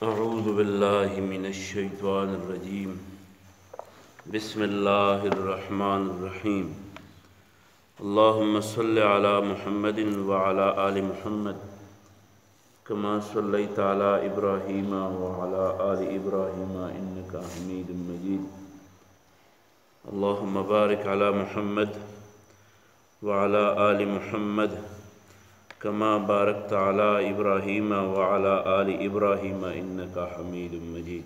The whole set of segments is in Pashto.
أعوذ بالله من الشيطان الرجيم. بسم الله الرحمن الرحيم. اللهم صل على محمد وعلى آل محمد كما صليت على إبراهيم وعلى آل إبراهيم إنك حميد مجيد. اللهم بارك على محمد وعلى آل محمد كما باركت على إبراهيم وعلى آل إبراهيم إنك حميد مجيد.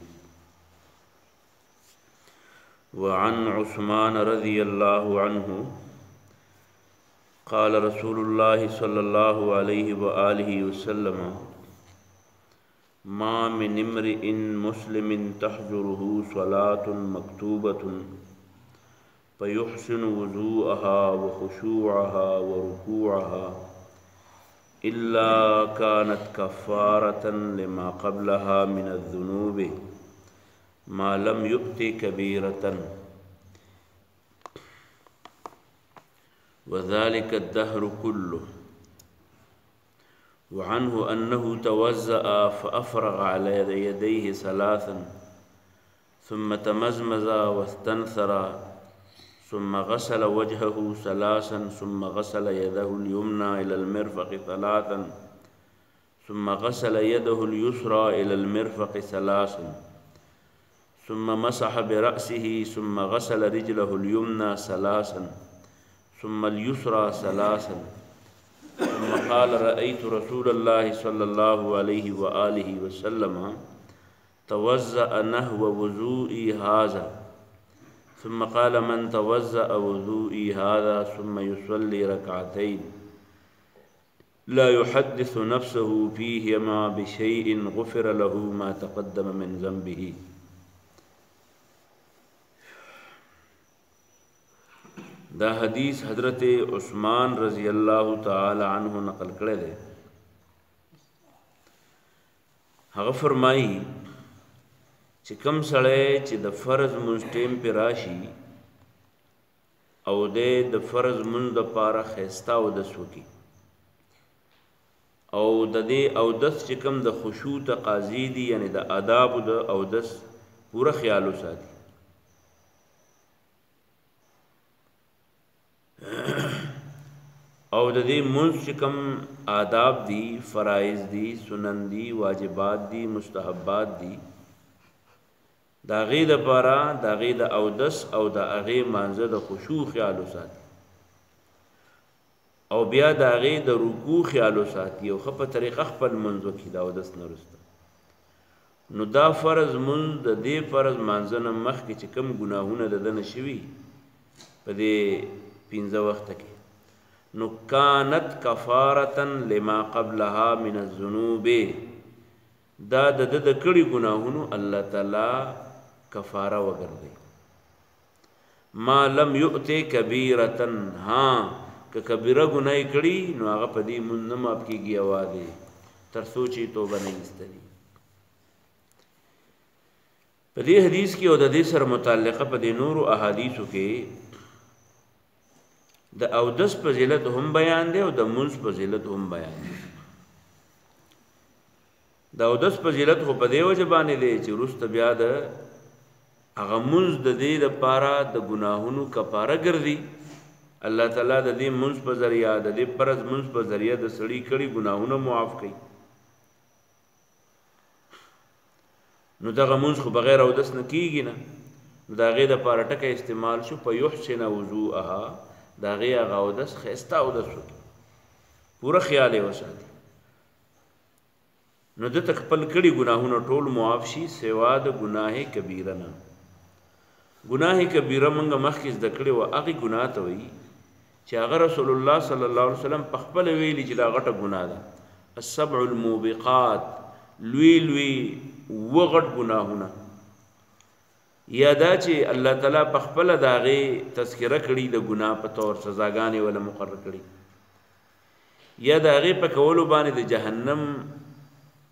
وعن عثمان رضي الله عنه قال رسول الله صلى الله عليه وآله وسلم: ما من امرئ مسلم تحجره صلاة مكتوبة فيحسن وضوءها وخشوعها وركوعها إلا كانت كفارة لما قبلها من الذنوب ما لم يؤت كبيرة، وذلك الدهر كله. وعنه أنه توزأ فأفرغ على يديه ثلاثا ثم تمزمز واستنثر ثم غسل وجهه ثلاثا ثم غسل يده اليمنى إلى المرفق ثلاثا ثم غسل يده اليسرى إلى المرفق ثلاثا ثم مسح برأسه ثم غسل رجله اليمنى ثلاثا ثم اليسرى ثلاثا ثم قال: رأيت رسول الله صلى الله عليه وآله وسلم توزأ نحو وضوئي هذا، ثم قال: من توزأ وضوئي هذا ثم يصلي ركعتين لا يحدث نفسه فيهما بشيء غفر له ما تقدم من ذنبه. دا حدیث حضرت عثمان رضی اللہ تعالی عنہ نقل کرے دے. هغه فرمائی چې کم سړی چې د فرض منځ ټیم پې راشي او د فرض منځ دپاره ښایسته اودس وکړي او د دې اودس چې کوم د خشوع تقاضي دي، یعنی د آدابو د اودس پوره خیال وساتي او د دې منځ چې کوم آداب دي، فرائض دي، سنن دي، واجبات دي، مستحبات دي، دا غي د پاره دا غي د اودس او د اغه مانزه د خشوع خیال وساتي او بیا دا غي د رکوع خیال وساتي او په طریقه خپل منځو کې د اودس نه وروسته. نو دا فرض منځ د دې فرض مانزه نه مخکې چې کوم ګناهونه د دنه شوي په دې 15 وخت کې، نو کانت کفارة لما قبلها من الذنوب، دا د کړي ګناهونو الله تعالی کفاره وګرځي. ما لم یؤت کبیرة، ها که کبیره ګناه کړي نو هغه په دې مونږ نه ماف کیږي اواده تر څو چې توبه نه ایستلي. په دې حدیث کې او د دې سره متعلقه په دې نورو احادیثو کې د اودس فضیلت هم بیان دی او د منځ فضیلت هم بیان دی. د اودس فضیلت خو په دې وجه باندې دی چې وروسته بیا د هغه منځ د دې لپاره د ګناهونو کفاره ګرځي. الله تعالی د دې منځ په ذریعه د دې فرض منځ په ذریعه د سړي کړي ګناهونه معاف کوي. نو دغه منځ خو بغیر اودس نه کیږي نه، نو د هغې دپاره ټکی استعمال شو په یحسن وضوءها، د هغې هغه اودس ښایسته اودس وکړي، پوره خیال یې وساتي، نو دته خپل کړي ګناهونه ټول معاف شي سوا د ګناه کبیره نه. ګناه کبیره موږ مخکې زده کړې وه، هغې ګناه ته وایي چې هغه رسول الله صلی الله علیه وسلم په خپله ویلي چې دا غټه ګناه ده. السبع الموبقات، لوی لوی اووه غټ ګناهونه، یا دا چې الله تعالی په خپله د هغې تذکره کړي د ګناه په طور سزاګانې وله مقرر کړي، یا د هغې په کولو باندې د جهنم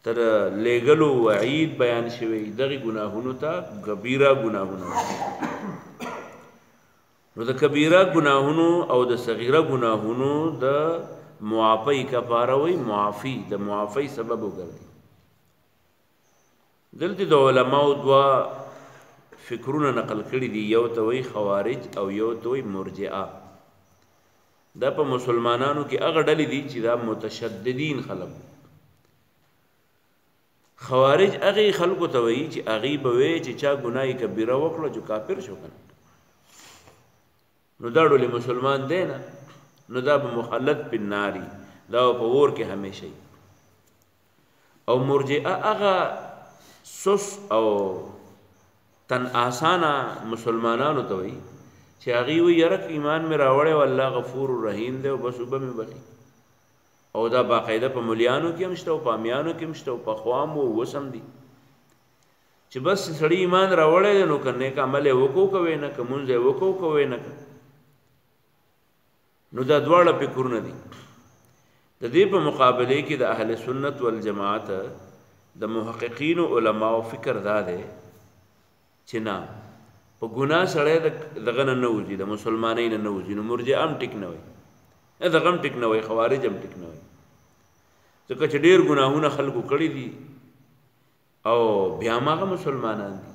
تر لېږلو وعید بیان شوی. دغې ګناهونو ته کبیره ګناهونه. نو د کبیره ګناهونو او د صغیره ګناهونو د معافی کفاره وی، معافی د معافی سبب وګرځي. دلته د علماو دوا فکرونه نقل کړي دي، یو ته وی خوارج او یو ته وی مرجئه. دا په مسلمانانو کې هغه ډلې دي چې دا متشددین خلک. خوارج هغه خلکو ته وی چې هغه به وی چې چا ګناي کبیره وکړه جو کافر شو کنه، نو دا ډول مسلمان دی نه، نو دا به مخلد بالناری، دا په اور کې همیشه. او مرجئه هغه سس او تن آسانه مسلمانانو ته وی چې هغه وی یره ایمان می راوړې والله غفور الرحیم دی او بس وب می بخي. او دا باقاعده په مليانو کې هم شته او په امیانو کې هم شته او په خوام او وسم دي چې بس سړی ایمان راوړې نو کنه کا عمل وکاو کوي نه کومځ وکاو کوي نه. نو دا دواړه فکرونه دي. د دې په مقابله کې د اهل سنت والجماعت د محققین او علما فکر دا ده چې نه په ګناه سره دغه نه وځي، د مسلمانانو نه وځي. نو مرجئه هم ټیک نه وي، دغه هم ټیک نه وي، خوارج هم ټیک نه وي، ځکه چې ډیر ګناهونه خلکو کړی دي او بیا هغه مسلمانان دي.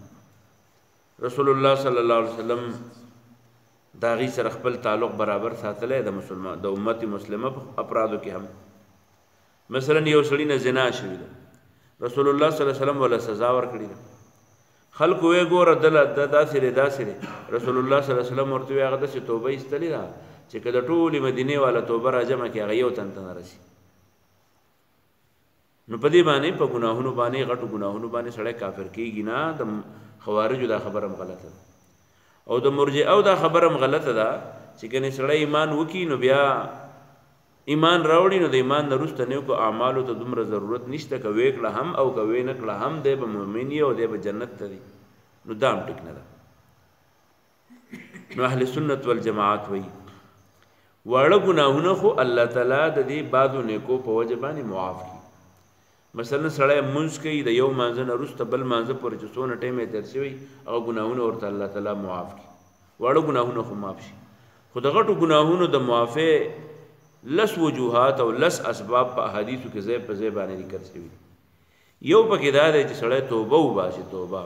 رسول الله صلی الله علیه وسلم دا غي سره خپل تعلق برابر ساتلې د مسلمان د امت مسلمه په افرادو کې هم. مثلا یو سړی نه زنا شوی ده، رسول الله صلی الله علیه وسلم ولا سزا ورکړي ده. خلق وې ګوره دل داسې رسول الله صلی الله علیه وسلم ورته هغه د توبه استلی دا چې کله ټول مدینه والا توبه راجمه کې هغه یو تن راشي. نو په دې باندې په ګناهونو باندې غټو ګناهونو باندې سړی کافر کیږي نه. د خوارجو دا خبره غلطه ده او د مرجئه او دا خبره غلطه ده چې کني سړی ایمان وکي نو بیا ایمان راوړي نو د ایمان نرسته نه کو اعمالو ته دومره ضرورت نشته، کوي کله هم او کوي نه کله هم دی به مؤمن او دی به جنت ته دی. نو دام ټیک نه ده. نو اهل سنت والجماعت وی واړه ګناهونه خو الله تعالی د دې بعدو نیکو په وجه باندې معاف کړي. مثلا سړی منځ کوي د یو مانځه نه وروسته بل مانځه پورې چې څونه ټیم یې تېر شوی هغه ګناهونه ورته الله تعالی معاف کړي. واړه ګناهونه خو معاف شي، خو د غټو ګناهونو د معافی لس وجوهات او لس اسباب په احادیثو کې ځای په ځای باندې ذکر شوي. یو پکې دا دی چې سړی توبه وباسي، توبه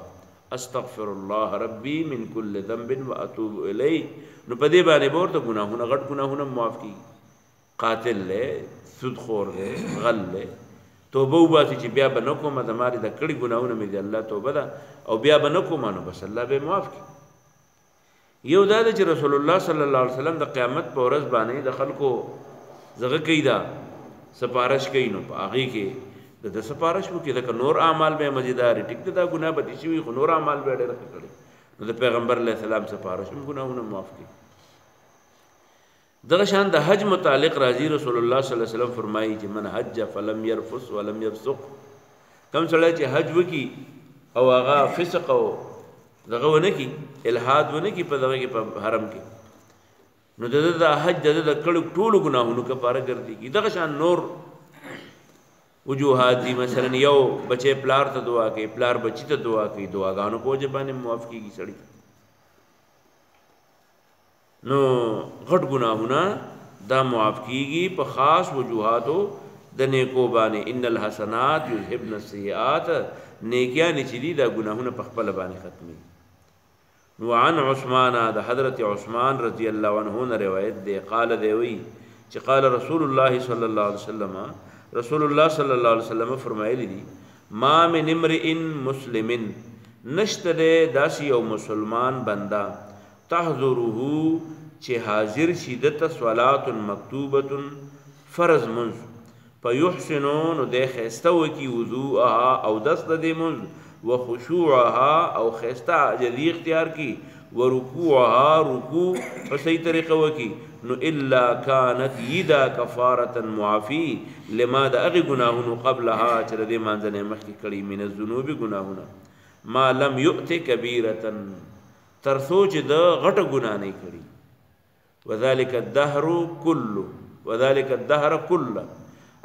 استغفر الله ربي من كل ذنب واتوب الیه. نو په دې باندې ورته ګناهونه غټ ګناهونه معاف کړي. قاتل له سود خور له غل له توبه وباسي چې بیا به نه کوم د ماري د کړي ګناهونه مې دي الله توبه ده او بیا به نه کوم نو بس الله به معاف کړي. یو دا چې رسول الله صلی الله علیه وسلم د قیامت په ورځ باندې د خلکو زغه کیدا سپارش کوي نو په هغه کې د سپارش وو کې د نور اعمال به مزیدار ټیک دا ګناه به شي خو نور اعمال به ډېر کړي. نو د پیغمبر علیه السلام سپارش هم ګناهونه معاف کړي. دغه شان د حج متعلق راځي رسول الله صلی الله علیه وسلم فرمایي چې من حج فلم يرفث ولم يفسق. کوم سړی چې حج وکي او هغه فسق او دغه ونه کی الحاد ونه کی په دغه کې په حرم کې نو د حج د کړه ټول ګناهونو کفاره ګرځي. دغه شان نور وجوهات دي. مثلا یو بچي پلار ته دعا کوي، پلار بچی ته دعا کوي، دعاګانو په وجه باندې معاف کیږي سړی. نو غټ ګناهونه دا معاف کیږي په خاص وجوهاتو د نیکو باندې. ان الحسنات یذهبن السیئات، نیکیان چې دي دا ګناهونه په خپل باندې ختمي. وعن عثمان د حضرت عثمان رضی الله عنه نے روایت دی قال دی وی چې قال رسول الله صلی الله علیه وسلم، رسول الله صلی الله علیه وسلم فرمایلی دي ما من امرئ مسلم، نشته داسی او مسلمان بندا تحضره چې حاضر شي د صلات مکتوبه فرض منز فیحسنون د خسته وکي وضوءها او دست د منز وخشوعها او خسته جدي اختیار کی ورکوعها رکوع په صحیح طریقه وکي نو الا كانت يدا كفاره معافي لما د اغه گناهونو قبلها چې د مانځنه مخکې کړي من الذنوب گناهونه ما لم يؤت كبيره تر سوچ د غټه ګناه نه کړي. وذلك الدهر كله، وذلك الدهر كله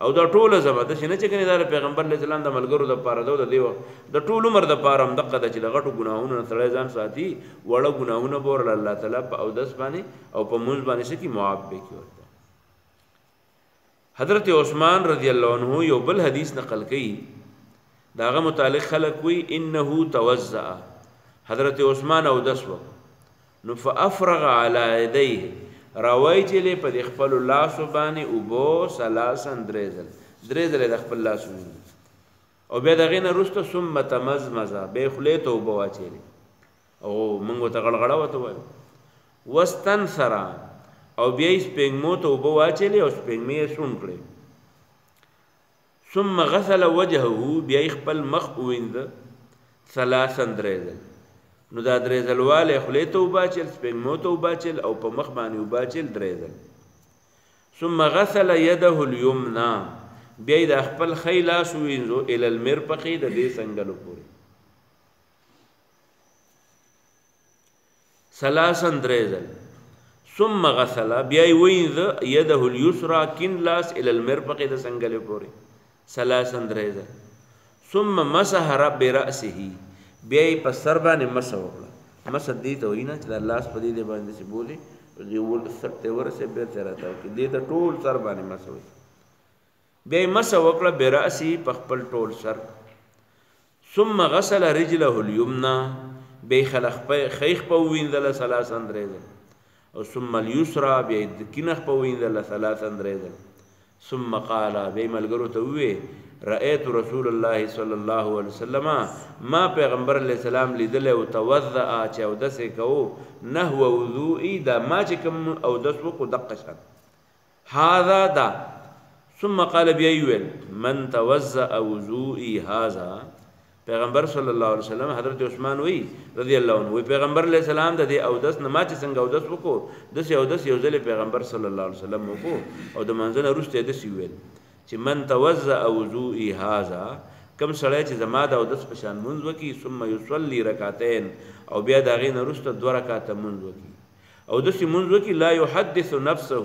او دا ټول زما د شنه چې کني دا پیغمبر علیه السلام د ملګرو د پاره د دیو د ټول عمر د پاره هم دغه د چې غټو ګناهونو سره ځان ساتي وړه ګناهونه بور الله تعالی په او دس باندې او په موږ باندې سکی معاف به کیږي. حضرت عثمان رضی الله عنه یو بل حدیث نقل کړي داغه متعلق خلق وی انه توزع حضرت عثمان او دسو نو فافرغ على يديه راوي چې په خپل الله سبحانه او بو ثلاثن درېزل د خپل الله سبحانه او بیا دغه نه رسته ثم تمزمزه به خلیته او بو واچي او منغو ته غړغړه وته وای واستنثر او بیا یې سپېږمو ته اوبه واچلې او سپېږمې یې سون کړې ثم غسل وجهه بیا یې خپل مخ ووینځه ثلاثا درېځل نو دا درېځلوالی خولې ته اوبه اچل سپېږمو ته اوبه اچل او په مخ باندې اوبه اچل درېځل ثم غسل يده اليمنى بیا یې د خپل ښی لاس ووینځو الی المرفق د دې څنګلو پورې ثلاثا درېځل ثم غسل بیا یې ووینځه یده اليسرى کیڼ لاس الی المرفق د څنګلې پورې ثلاثا درېځل ثم مسح برأسه بیا یې په سر باندې مسح وکړه مسح دې ته وایي نه چې د لاس په دې باندې چې بولي یو سر ته ورسې بېرته راته وکړي دې ته ټول سر باندې مسح وکړي بیا یې مسح وکړه برأسه په خپل ټول سر ثم غسل رجله اليمنى بیا یې ښی خپه ووینځله ثلاثا درېځل او ثم اليسرى بیا یې د کیڼه خپه ووینځله ثلاثا درېځل ثم قال بیا ملګرو ته ووی رأيت رسول الله صلی الله علیه وسلم ما پیغمبر علیه السلام لیدل او توضأ چې اودس کوو نحو وضوئي دا ما چې کوم اودس وکړو دقه شان هذا دا ثم قال بیا ویل من توضأ وضوئي هذا پیغمبر صلی الله علیه وسلم حضرت عثمان وی رضی الله عنه وی پیغمبر علیه السلام د دې اودس نه ما چې څنګه اودس وکړو دسې اودس یو ځل پیغمبر صلی الله علیه وسلم وکړو او د منځ نه وروسته یې داسې ویل چې من توضأ وضوئي هذا کم سړی چې زما د اودس په شان مونځ وکړي ثم یصلي رکعتین او بیا د هغې نه وروسته 2 رکعته مونځ وکړي او داسې مونځ وکړي لا یحدث نفسه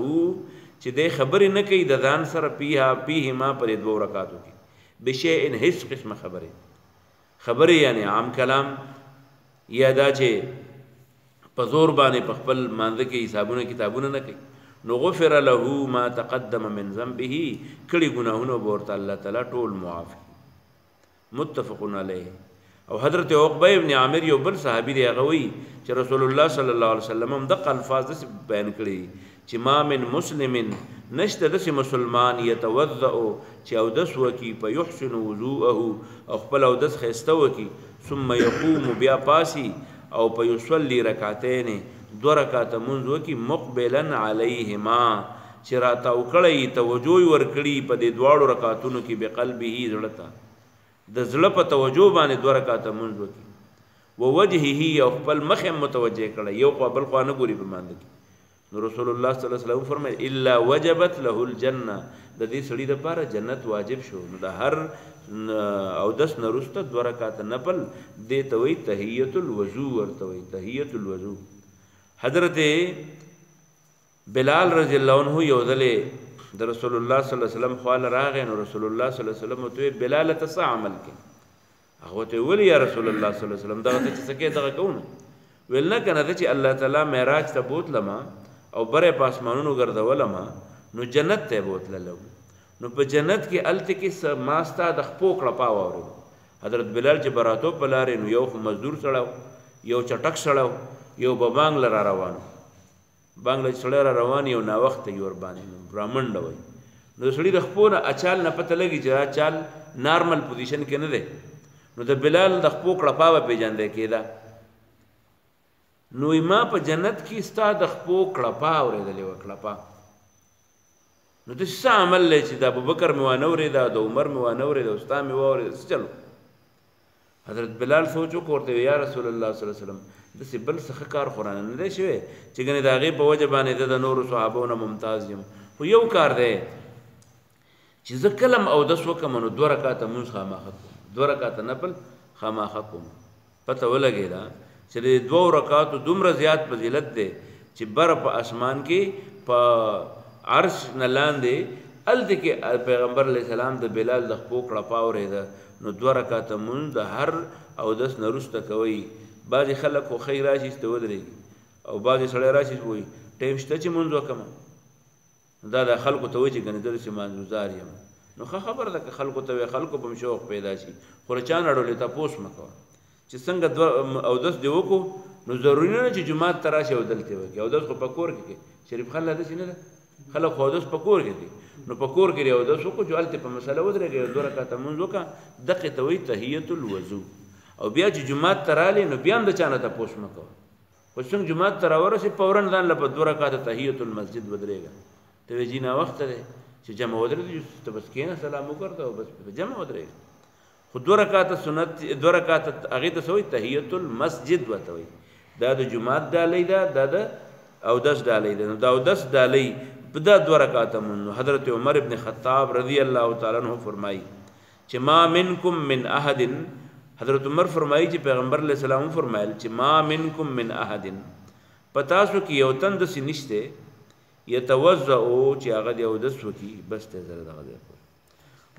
چې دی خبرې نه کوي د ځان سره فیهما په دې 2 رکعتو کې بشیء هیڅ قسمه خبرې یعنی عام کلام یا دا چې په زور باندې په خپل مانځه کې حسابونه کتابونه نه کوي نو غفر له ما تقدم من ذنبه کړي ګناهونه به ورته الله تعالی ټول معاف متفق علیه او حضرت عقبه ابن عامر یو بل صحابي دی هغه وایي چې رسول الله صلی الله علیه وسلم هم دغه الفاظ داسې بیان کړي چې ما من مسلم نشته داسې مسلمان یتوضأ چې اودس وکي په یحسن وضوءه او خپل اودس ښایسته وکي ثم یقوم بیا پاسي او په یصلي رکعتین 2 رکعته مونځ وکي مقبلا علیهما چې راتاو کړی توجه ورکړي په دې 2 رکعتونو کې بقلبه زړه ته د زړه په توجه باندې 2 رکعته مونځ وکي ووجهه او خپل مخ متوجه کړی یو خوا بل خوا نه ګوري په مانځ کې نو رسول الله صلی الله علیه وسلم فرمایي الا وجبت له الجنه د دې سړي لپاره جنت واجب شو نو د هر اودس نه وروسته 2 رکعته نفل دې ته وایي تحیۃ الوضو ورته وایي تحیۃ الوضو حضرت بلال رضی الله عنه یو ځلې د رسول الله صلی الله علیه وسلم خواله راغی نو رسول الله صلی الله علیه وسلم ته بلال ته څه عمل کې هغه ته ویل یا رسول الله صلی الله علیه وسلم دغه ته څه کې دغه کوونه ویل نه کنه چې الله تعالی معراج ته بوتلما او بره په اسمانونو ګرځولما نو جنت ته بوتللو نو په جنت کې الته کې ماستا د خپو کړپا وره حضرت بلال چې براتو په لارې نو یو مزدور سړاو یو چټک سړاو یو بانګ لرا روان بانګ سړی را روان یو نا وخت یور باندې برامنډ وای نو سړی د خپو نه اچال نه پته لګي چې اچال نارمل پوزیشن کې نه دی نو د بلال د خپو کړپا په پیژندې کېدا نو ما په جنت کې ستا د خپو کړپا اورېدلې و کړپا نو د څه عمل لې چې د ابوبکر مې وانه اورېدا د عمر مې وانه اورېدا استا مې واورېدا چلو حضرت بلال سوچو کوته یا رسول الله صلی الله علیه وسلم د سبل څخه کار قران نه دی شوی چې ګنې داغه په وجه باندې د نور صحابهونو ممتاز یم خو یو کار دی چې ز کلم او د سو کوم نو 2 رکعاته مونږ خامخه 2 رکعاته نفل خامخه کوم پته ولګی دا چې د 2 رکعاتو دومره زیات فضیلت دی چې بر په اسمان کې په عرش نه لاندې الته کې پیغمبر علیه السلام د بلال د خپو کړپا اورېده نو 2 رکعاته مونږ د هر او دس نرسته کوي بعضې خلک خو خی راشي ته ودرېږي او بعضې سړی راشي وایي ټایم شته چې مونځ وکړم دا د خلکو ته وایي چې ګنې زه داسې مانځګزار یم نو ښه خبره ده که خلکو ته خلکو به هم شوق پیدا شي خو له چا نه اړولې تپوس مه کوه چې څنګه اودس دې وکړو نو ضروري نه چې جومات ته راشي او دلته وکړي اودس خو په کور کې کوي شریف خان لا داسې نه ده خلک خو اودس په کور کې کوي نو په کور کې اودس وکړو چې هلته په مسله ودرېږي 2 رکعته لمونځ وکړه دقې ته وایي تحیة الوضو او بیا چې جومات ته رالې نو بیا هم د چا نه تپوس مه کوه خو څنګه جومات ته راورسې فورا ځان له په 2 رکعته تحیة المسجد ودرېږه ته وایي جي ناوخته دی چې جمع ودرېږي ته بس کښېنه سلام وکړه او بس په جمع ودرېږه خو 2 رکعته سنت 2 رکعته هغې ته څه وایي تحیة المسجد ورته وایي دا د جومات ډالۍ ده دا د اودس ډالۍ ده نو د اودس ډالۍ په دا 2 رکعته مونږ حضرت عمر ابن خطاب رضی الله تعالی عنہ فرمایي چې ما منکم من احد حضرت عمر فرمایي چې پیغمبر علیه السلام فرمایل چې ما منکم من احد پتا سو کې یو تن داسې نشته یتوضأ چې هغه د اودس وکړي بس ته زره دغه دی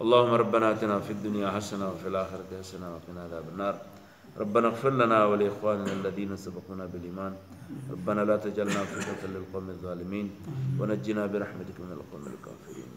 اللهم ربنا اتنا في الدنيا حسنه وفي الاخره حسنه وقنا عذاب النار ربنا اغفر لنا ولاخواننا الذين سبقونا بالايمان ربنا لا تجعلنا فتنة للقوم الظالمين ونجنا برحمتك من القوم الكافرين